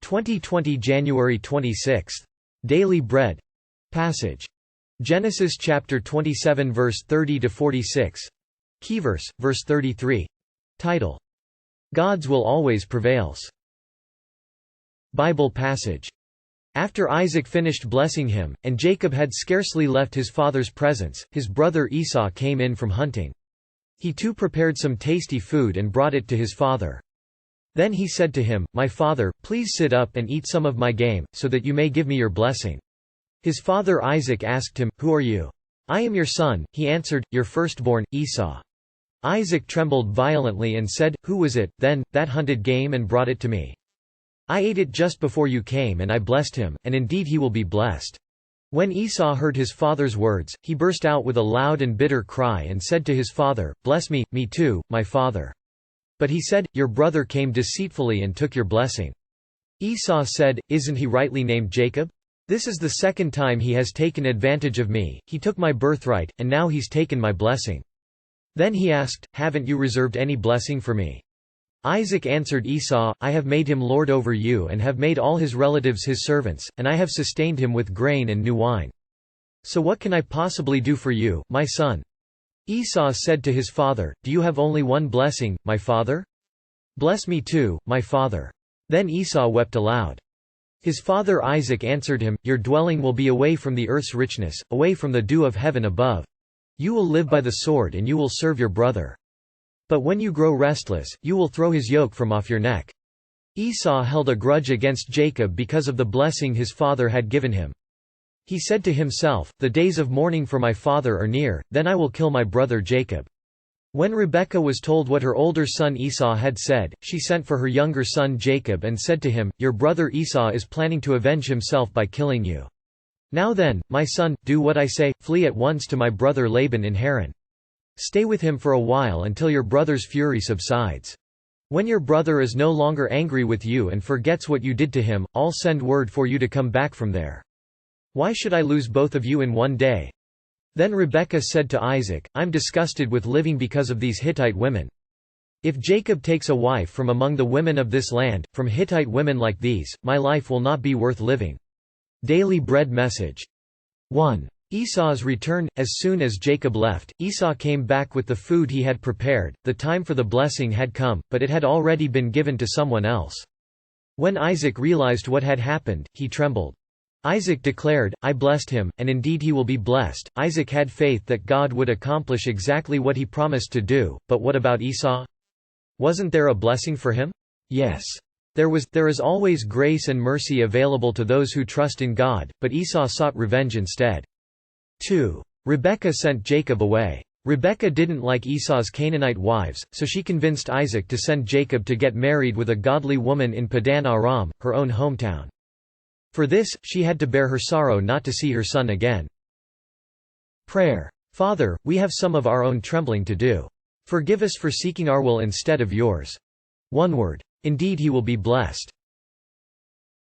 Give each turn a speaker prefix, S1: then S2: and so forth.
S1: 2020 January 26. Daily Bread. Passage. Genesis chapter 27 verse 30 to 46. Keyverse, verse 33. Title: God's will always prevails. Bible passage. After Isaac finished blessing him, and Jacob had scarcely left his father's presence, his brother Esau came in from hunting. He too prepared some tasty food and brought it to his father. Then he said to him, "My father, please sit up and eat some of my game, so that you may give me your blessing." His father Isaac asked him, "Who are you?" "I am your son," he answered, "your firstborn, Esau." Isaac trembled violently and said, "Who was it, then, that hunted game and brought it to me? I ate it just before you came and I blessed him, and indeed he will be blessed." When Esau heard his father's words, he burst out with a loud and bitter cry and said to his father, "Bless me, me too, my father." But he said, "Your brother came deceitfully and took your blessing." Esau said, "Isn't he rightly named Jacob? This is the second time he has taken advantage of me. He took my birthright, and now he's taken my blessing." Then he asked, "Haven't you reserved any blessing for me?" Isaac answered Esau, "I have made him lord over you and have made all his relatives his servants, and I have sustained him with grain and new wine. So what can I possibly do for you, my son?" Esau said to his father, "Do you have only one blessing, my father? Bless me too, my father." Then Esau wept aloud. His father Isaac answered him, "Your dwelling will be away from the earth's richness, away from the dew of heaven above. You will live by the sword and you will serve your brother. But when you grow restless, you will throw his yoke from off your neck." Esau held a grudge against Jacob because of the blessing his father had given him. He said to himself, "The days of mourning for my father are near, then I will kill my brother Jacob." When Rebekah was told what her older son Esau had said, she sent for her younger son Jacob and said to him, "Your brother Esau is planning to avenge himself by killing you. Now then, my son, do what I say, flee at once to my brother Laban in Haran. Stay with him for a while until your brother's fury subsides. When your brother is no longer angry with you and forgets what you did to him, I'll send word for you to come back from there. Why should I lose both of you in one day?" Then Rebekah said to Isaac, "I'm disgusted with living because of these Hittite women. If Jacob takes a wife from among the women of this land, from Hittite women like these, my life will not be worth living." Daily Bread message. 1. Esau's return. As soon as Jacob left, Esau came back with the food he had prepared. The time for the blessing had come, but it had already been given to someone else. When Isaac realized what had happened, he trembled. Isaac declared, "I blessed him, and indeed he will be blessed." Isaac had faith that God would accomplish exactly what he promised to do, but what about Esau? Wasn't there a blessing for him? Yes. There is always grace and mercy available to those who trust in God, but Esau sought revenge instead. 2. Rebekah sent Jacob away. Rebekah didn't like Esau's Canaanite wives, so she convinced Isaac to send Jacob to get married with a godly woman in Paddan Aram, her own hometown. For this, she had to bear her sorrow not to see her son again. Prayer. Father, we have some of our own trembling to do. Forgive us for seeking our will instead of yours. One word. Indeed he will be blessed.